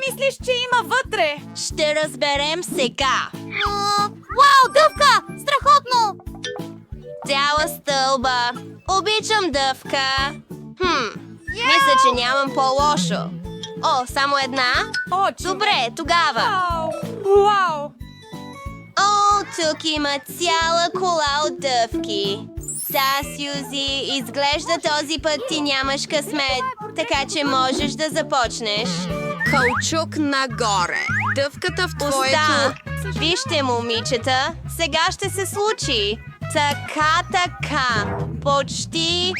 мислиш, че има вътре? Ще разберем сега. Вау, дъвка! Страхотно! Цяла стълба. Обичам дъвка. Мисля, че нямам по-лошо. О, само една? О, Добре, тогава. Вау! О, тук има цяла кола от дъвки. Да, Сюзи, изглежда този път ти нямаш късмет, така че можеш да започнеш. Каучук нагоре. Дъвката в твоето... Уста! Вижте, момичета, сега ще се случи. Така. Почти...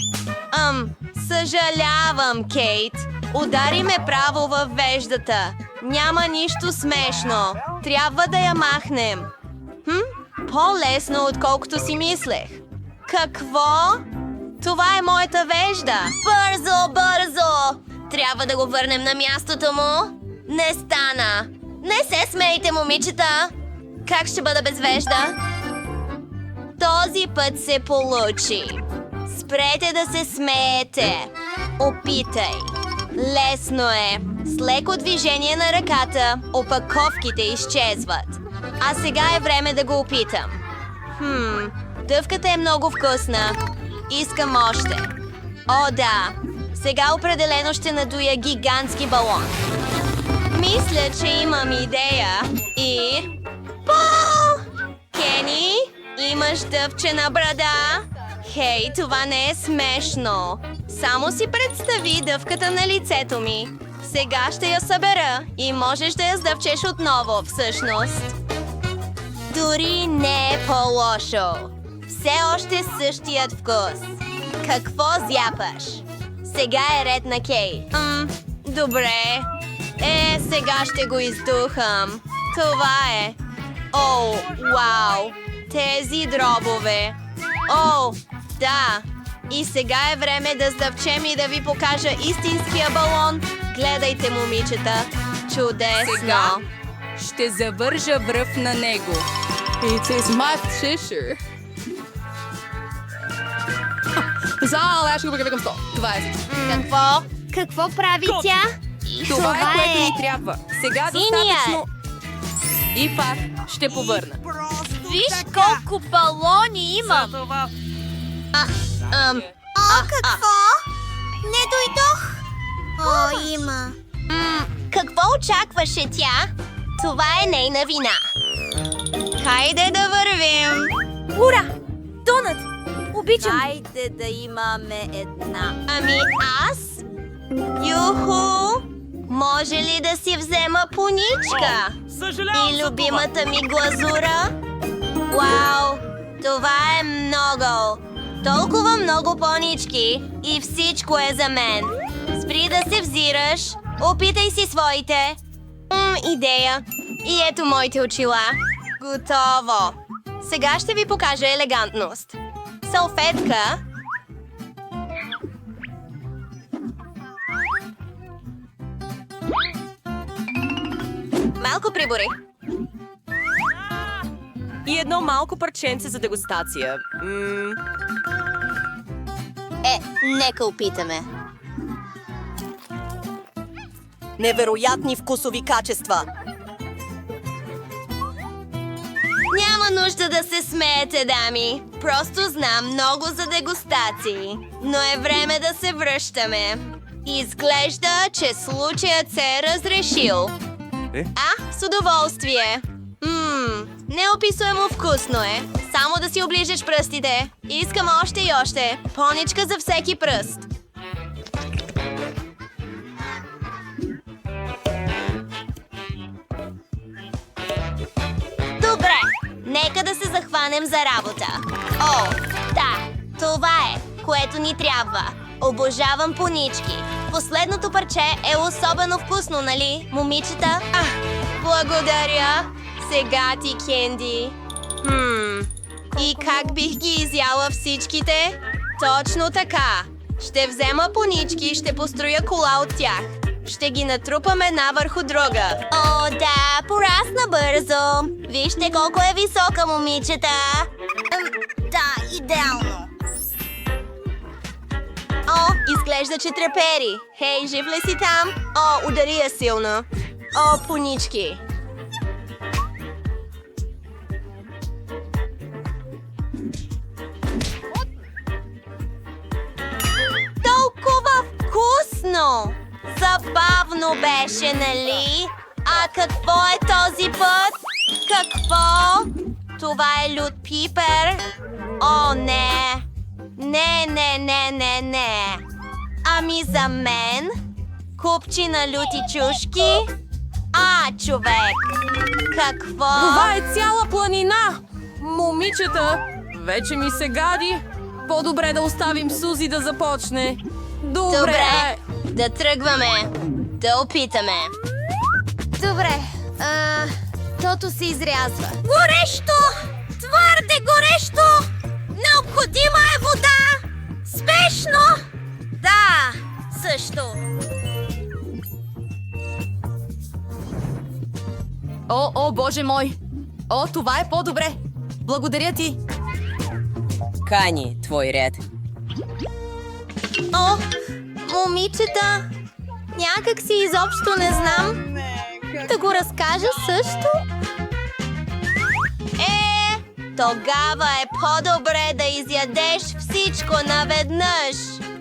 съжалявам, Кейт. Удари ме право във веждата. Няма нищо смешно. Трябва да я махнем. По-лесно, отколкото си мислех. Какво? Това е моята вежда. Бързо! Трябва да го върнем на мястото му. Не стана. Не се смейте, момичета. Как ще бъда без вежда? Този път се получи. Спрете да се смеете. Опитай. Лесно е. С леко движение на ръката опаковките изчезват. А сега е време да го опитам. Дъвката е много вкусна. Искам още. О, да. Сега определено ще надуя гигантски балон. Мисля, че имам идея. И... Кени, имаш дъвчена брада? Хей, това не е смешно. Само си представи дъвката на лицето ми. Сега ще я събера и можеш да я сдъвчеш отново, всъщност. Дори не е по-лошо. Все още същият вкус. Какво зяпаш? Сега е ред на Кей. Добре. Сега ще го издухам. Това е. О, вау! Тези дробове. О, да. И сега е време да сдъвчем и да ви покажа истинския балон. Гледайте, момичета. Чудесно. Сега ще завържа връв на него. It is my pleasure. Аз ще го прекарам стол. Това е. Какво? Какво прави тя? Това е което ни трябва. Сега достатъчно. И пак ще повърна. Виж колко балони имам! Какво? Не дойдох! О, има. Какво очакваше тя? Това е нейна вина. Хайде да вървим. Ура! Донът! Обичам! Хайде да имаме една. Ами аз? Юху! Може ли да си взема поничка? И любимата ми глазура? Вау! Това е много! Толкова много понички и всичко е за мен. Спри да се взираш. Опитай си своите. Идея. И ето моите очила. Готово. Сега ще ви покажа елегантност. Салфетка. Малко прибори. И едно малко парченце за дегустация. Нека опитаме. Невероятни вкусови качества. Няма нужда да се смеете, дами. Просто знам много за дегустации. Но е време да се връщаме. Изглежда, че случаят се е разрешил. С удоволствие. Неописуемо вкусно е. Само да си оближеш пръстите. Искам още и още. Поничка за всеки пръст. Добре, нека да се захванем за работа. О, да, това е, което ни трябва. Обожавам понички. Последното парче е особено вкусно, нали, момичета? Благодаря. Сега ти, Кенди. И как бих ги изяла всичките? Точно така. Ще взема понички и ще построя кола от тях. Ще ги натрупам една върху друга. О, да, порасна бързо. Вижте колко е висока, момичета. Да, идеално. О, изглежда, че трепери. Хей, жив ли си там? О, удари я силно. О, понички! Толкова вкусно! Забавно беше, нали? А какво е този път? Какво? Това е лют пипер? О, не! Не! Ами за мен? Купчина люти чушки? Човек! Какво? Това е цяла планина! Момичета, вече ми се гади. По-добре да оставим Сузи да започне. Добре, да тръгваме. Да опитаме. Добре, тото се изрязва. Горещо! Твърде горещо! Необходима е вода! Спешно! Да, също. О, боже мой! О, това е по-добре! Благодаря ти! Кани, твой ред. О, момичета! Някак си изобщо не знам. Да го разкажа също? Тогава е по-добре да изядеш всичко наведнъж.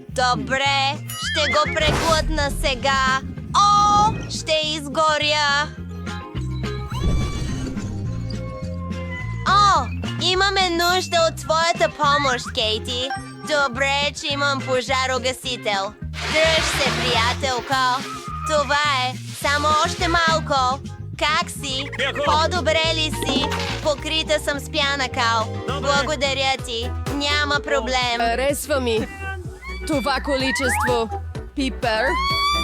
Добре, ще го преглътна сега. О, ще изгоря. О, имаме нужда от твоята помощ, Кейти. Добре, че имам пожарогасител. Дръж се, приятелко. Това е. Само още малко. Как си? По-добре ли си? Покрита съм с пяна, Кал. Благодаря ти. Няма проблем. Харесва ми това количество пипер.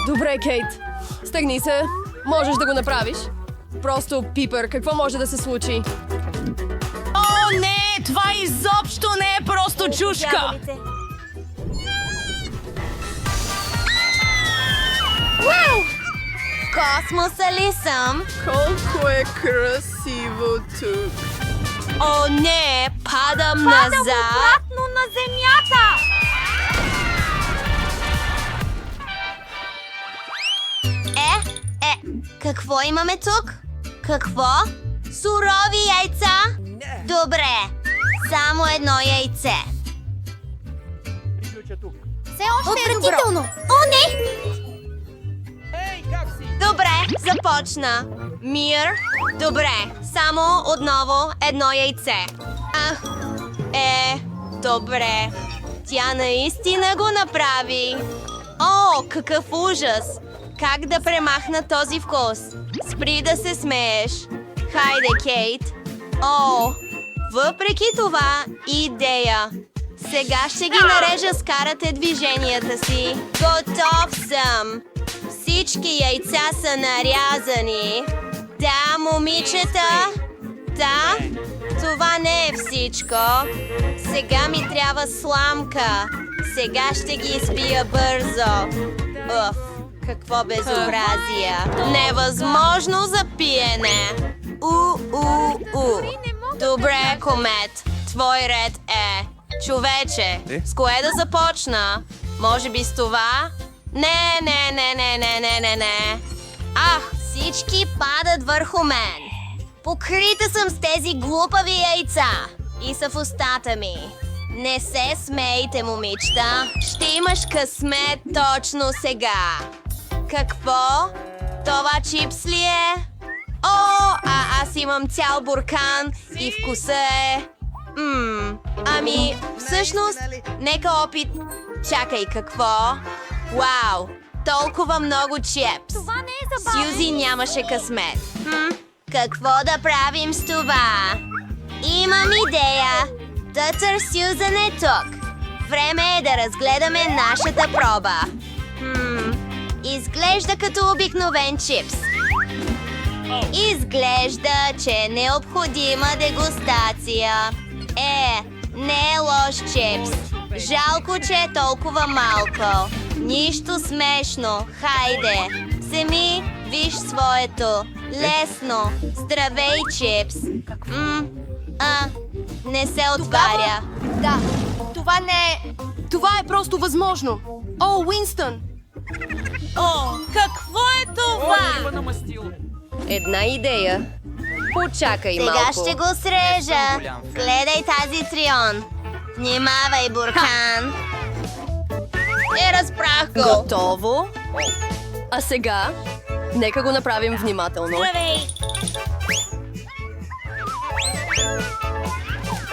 Добре, Кейт. Стегни се. Можеш да го направиш. Просто пипер. Какво може да се случи? О, не! Това изобщо не е просто чушка! Вау! В космоса ли съм? Колко е красиво тук. О, не! Падам назад. Обратно на земята! Какво имаме тук? Какво? Сурови яйца? Добре. Само едно яйце. Все още е добро. О, не! Добре, започна. Мир. Добре, само отново едно яйце. Добре. Тя наистина го направи. О, какъв ужас! Как да премахна този вкус? Спри да се смееш. Хайде, Кейт. О, въпреки това, идея. Сега ще ги нарежа с карате движенията си. Готов съм. Всички яйца са нарязани. Да, момичета. Да, това не е всичко. Сега ми трябва сламка. Сега ще ги изпия бързо. Уф, какво безобразие. Невъзможно за пиене. Добре, Комет. Твой ред е. Човече, с кое да започна? Може би с това? Не. Всички падат върху мен. Покрита съм с тези глупави яйца. И са в устата ми. Не се смейте, момичета. Ще имаш късмет точно сега. Какво? Това чипс ли е? О, аз имам цял буркан и вкуса е... Ами, всъщност, нека опит... Чакай, какво? Вау, толкова много чипс. Това не е забавно. Сюзи нямаше късмет. Какво да правим с това? Имам идея. Тътър Сюзан е тук. Време е да разгледаме нашата проба. Изглежда като обикновен чипс. Изглежда, че е необходима дегустация. Не е лош чипс. Жалко, че е толкова малко. Нищо смешно. Хайде. Вземи, виж своето. Лесно. Здравей, чипс. Не се отваря. Да, това не е... Това е просто възможно. О, Уинстън! О, какво е това? Една идея. Почакай Сега малко. ще го срежа. Гледай тази трион. Внимавай, Бурхан. Разпрах го. Готово. А сега, нека го направим внимателно.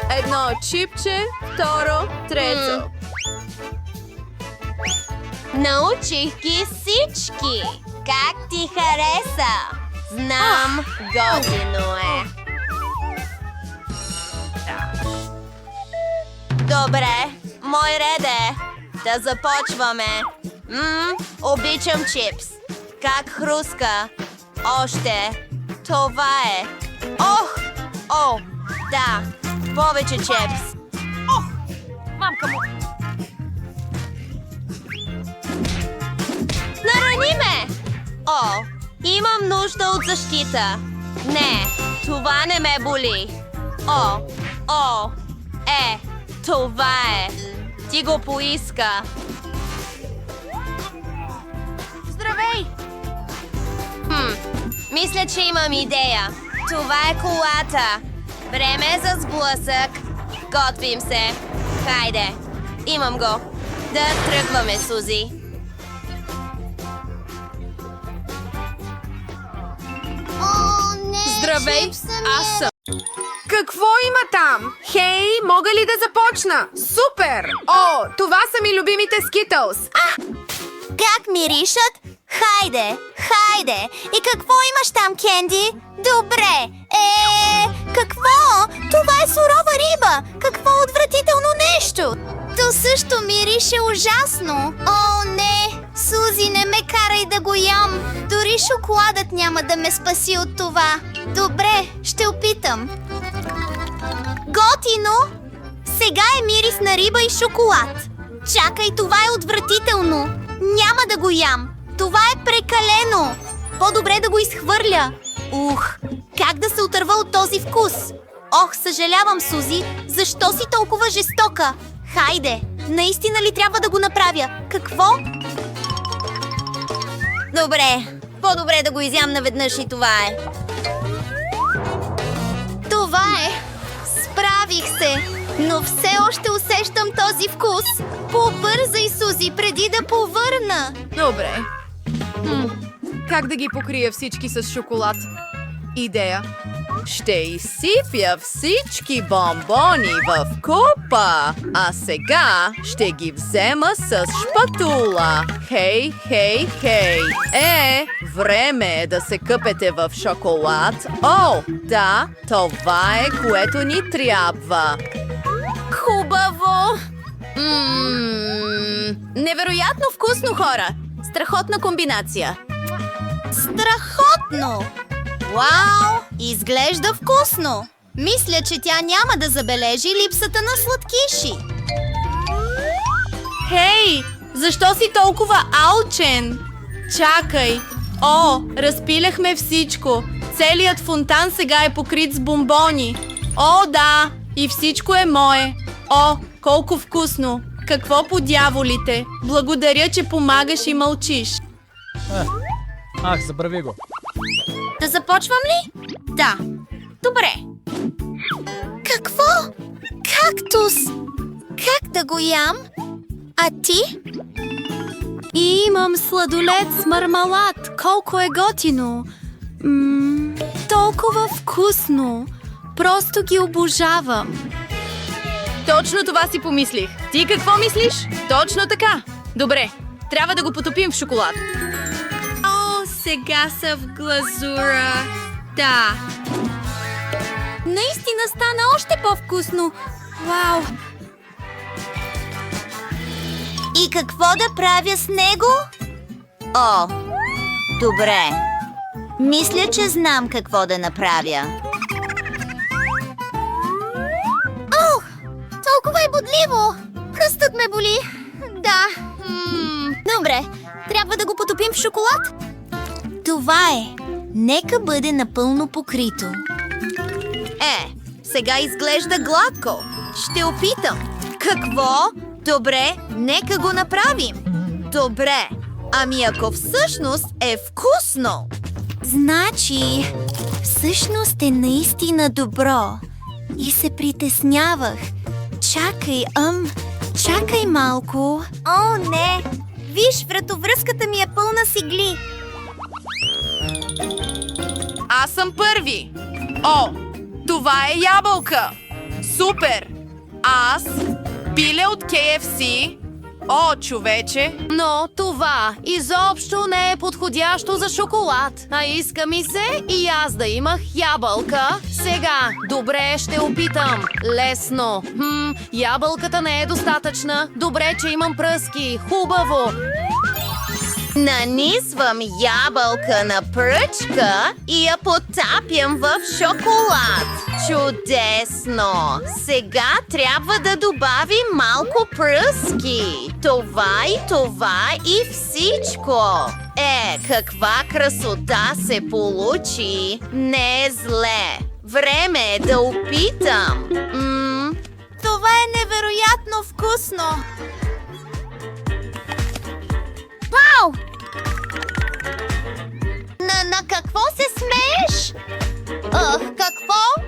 Едно чипче, второ, трето. Научих ги всички. Как ти хареса? Знам, готино е. Добре, мой ред е. Да започваме. Обичам чипс. Как хруска. Още. Това е. Ох! О, да. Повече чипс. Нарани ме! О, имам нужда от защита. Не, това не ме боли. Това е. Ти го поиска. Здравей! Мисля, че имам идея. Това е колата. Време е за сблъсък. Готвим се. Хайде. Имам го. Да тръгваме, Сузи. О, не, Здравей, чипса ми. аз съм. Какво има там? Хей, мога ли да започна? Супер! О, това са ми любимите Скитълс. Как миришат? Хайде, хайде! И какво имаш там, Кенди? Добре. Какво? Това е сурова риба! Какво отвратително нещо! То също мирише ужасно! О, не! Сузи, не ме карай да го ям! Дори шоколадът няма да ме спаси от това. Добре, ще опитам. Готино! Сега е мирис на риба и шоколад. Чакай, това е отвратително. Няма да го ям. Това е прекалено. По-добре да го изхвърля. Как да се отърва от този вкус? Ох, съжалявам, Сузи. Защо си толкова жестока? Хайде, наистина ли трябва да го направя? Какво? Добре, по-добре да го изям наведнъж и това е. Това е. Справих се, но все още усещам този вкус. Побързай, Сузи, преди да повърна. Добре. Как да ги покрия всички с шоколад? Идея. Ще изсипя всички бомбони в купа, а сега ще ги взема с шпатула. Хей, хей, хей! Време е да се къпете в шоколад. О, да, това е, което ни трябва. Хубаво! Невероятно вкусно, хора! Страхотна комбинация. Страхотно! Вау! Изглежда вкусно! Мисля, че тя няма да забележи липсата на сладкиши. Хей, защо си толкова алчен? Чакай. О, разпиляхме всичко. Целият фонтан сега е покрит с бомбони. О, да, и всичко е мое. О, колко вкусно. Какво по дяволите? Благодаря, че помагаш и мълчиш. Ах, забрави го. Да започвам ли? Да. Добре. Какво? Кактус! Как да го ям? А ти? Имам сладолед с мармалад. Колко е готино. Толкова вкусно. Просто ги обожавам. Точно това си помислих. Ти какво мислиш? Точно така. Добре, трябва да го потопим в шоколад. О, сега са в глазура. Да. Наистина стана още по-вкусно. Вау! И какво да правя с него? О, добре. Мисля, че знам какво да направя. Ох, толкова е бодливо. Пръстът ме боли. Да. Добре, трябва да го потопим в шоколад. Това е. Нека бъде напълно покрито. Сега изглежда гладко. Ще опитам. Какво? Добре, нека го направим. Добре. Ами ако всъщност е вкусно. Значи, всъщност е наистина добро. И се притеснявах. Чакай малко. О, не! Виж, вратовръзката ми е пълна с игли. Аз съм първи. О, това е ябълка. Супер! Аз, пиле от KFC. О, човече. Но това изобщо не е подходящо за шоколад. А иска ми се и аз да имах ябълка. Сега, добре, ще опитам. Лесно. Ябълката не е достатъчна. Добре, че имам пръски. Хубаво. Нанисвам ябълка на пръчка и я потапям в шоколад. Чудесно! Сега трябва да добавим малко пръски. Това и всичко. Каква красота се получи! Не е зле. Време е да опитам. Това е невероятно вкусно. Вау! На какво се смееш? Какво?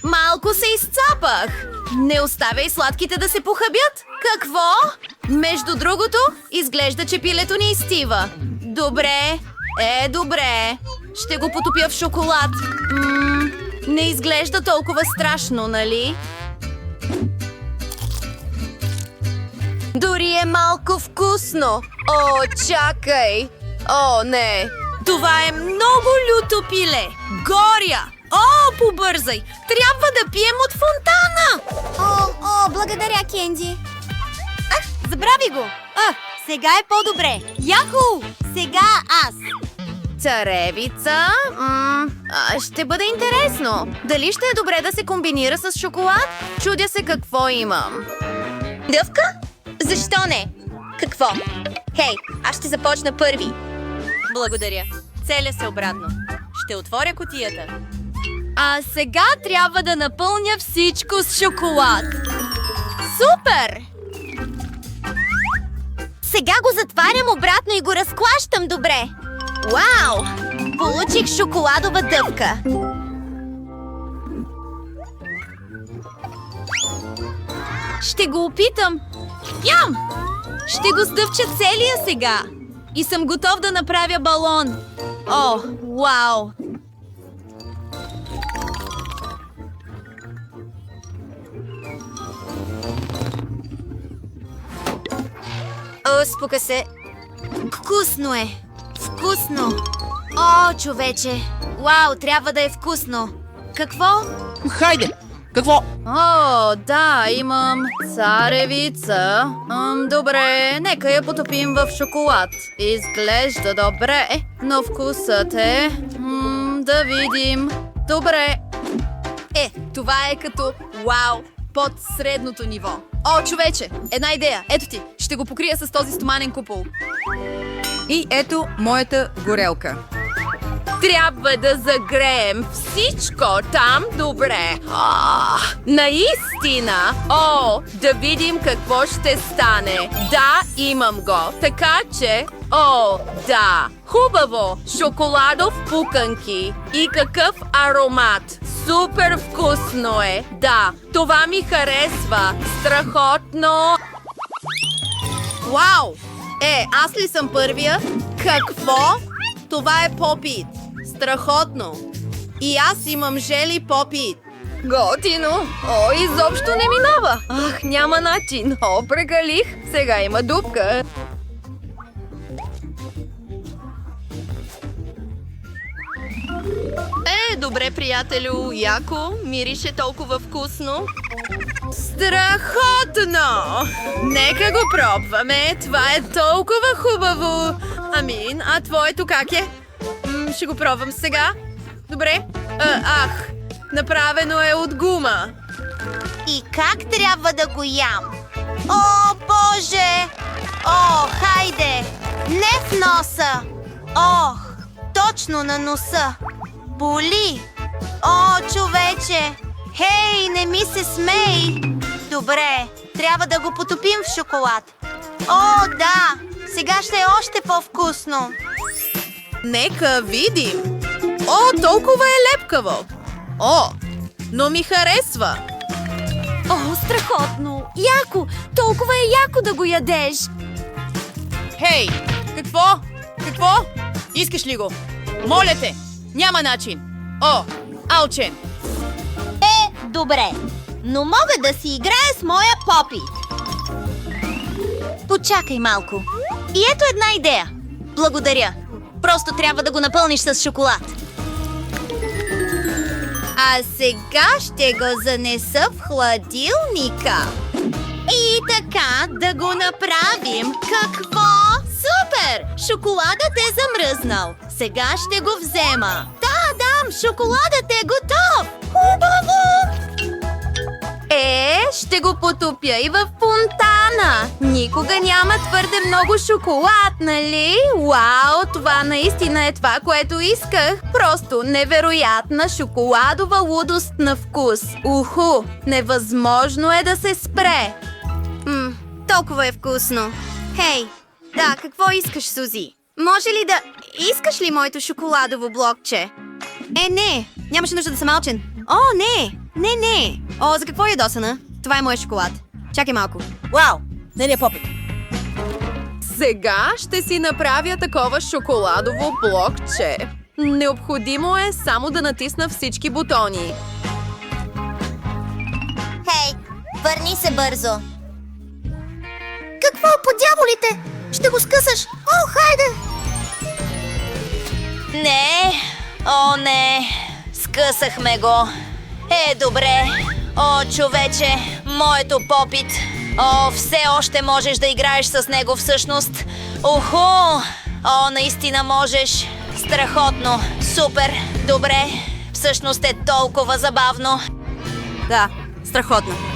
Малко се изцапах. Не оставяй сладките да се похабят. Какво? Между другото, изглежда, че пилето ни изстива. Добре. Добре. Ще го потопя в шоколад. Не изглежда толкова страшно, нали? Дори е малко вкусно. О, чакай. О, не. Това е много люто пиле. Горя. О, побързай. Трябва да пием от фонтана. Благодаря, Кенди. Забрави го. Сега е по-добре. Яху! Сега аз. Царевица? Ще бъде интересно. Дали ще е добре да се комбинира с шоколад? Чудя се какво имам. Дъвка? Защо не? Какво? Хей, аз ще започна първи. Благодаря. Целя се обратно. Ще отворя кутията. А сега трябва да напълня всичко с шоколад. Супер! Сега го затварям обратно и го разклащам добре. Вау! Получих шоколадова дъвка. Ще го опитам. Ям! Ще го сдъвча целия сега. И съм готов да направя балон. О, вау! Спука се. Вкусно е. Вкусно. О, човече. Вау, трябва да е вкусно. Какво? Хайде! Какво? О, да, имам царевица. Добре, нека я потопим в шоколад. Изглежда добре, но вкусът е... да видим. Добре. Това е като вау, под средното ниво. О, човече, една идея. Ето ти, ще го покрия с този стоманен купол. И ето моята горелка. Трябва да загреем всичко там добре. Наистина! О, да видим какво ще стане. Да, имам го. Така че... О, да! Хубаво! Шоколадов пуканки. И какъв аромат! Супер вкусно е! Да, това ми харесва. Страхотно! Вау! Аз ли съм първия? Какво? Това е попит. Страхотно. И аз имам жели попит. Готино! О, изобщо не минава! Ах, няма начин! О, прегалих! Сега има дупка! Добре, приятелю, яко, мирише толкова вкусно. Страхотно! Нека го пробваме, това е толкова хубаво. А твоето как е? Ще го пробвам сега. Добре. Направено е от гума. И как трябва да го ям? О, Боже! О, хайде! Не в носа! Ох, точно на носа! Боли! О, човече! Хей, не ми се смей! Добре, трябва да го потопим в шоколад. О, да! Сега ще е още по-вкусно. Нека видим. О, толкова е лепкаво. О, но ми харесва. О, страхотно! Яко! Толкова е яко да го ядеш! Хей, какво? Какво? Искаш ли го? Моля те, няма начин. О, Алчен. Добре, но мога да си играя с моя попи. Почакай малко. И ето една идея. Благодаря. Просто трябва да го напълниш с шоколад. А сега ще го занеса в хладилника. И така да го направим. Какво? Супер! Шоколадът е замръзнал. Сега ще го взема. Та-дам! Шоколадът е готов! Хубаво! Ще го потопя и в фонтана. Никога няма твърде много шоколад, нали? Вау, това наистина е това, което исках. Просто невероятна шоколадова лудост на вкус. Уху, невъзможно е да се спре. Толкова е вкусно. Хей, да, какво искаш, Сузи? Може ли да... Искаш ли моето шоколадово блокче? Не, нямаше нужда да съм алчен. О, не! О, за какво е ядосана? Това е моят шоколад. Чакай малко. Вау! Нелия попит. Сега ще си направя такова шоколадово блокче. Необходимо е само да натисна всички бутони. Хей, върни се бързо. Какво по дяволите? Ще го скъсаш. О, хайде! Не, о не, скъсахме го. Добре. О, човече, моето попит. О, все още можеш да играеш с него всъщност. Уху! О, наистина можеш. Страхотно. Супер. Добре. Всъщност е толкова забавно. Да, страхотно.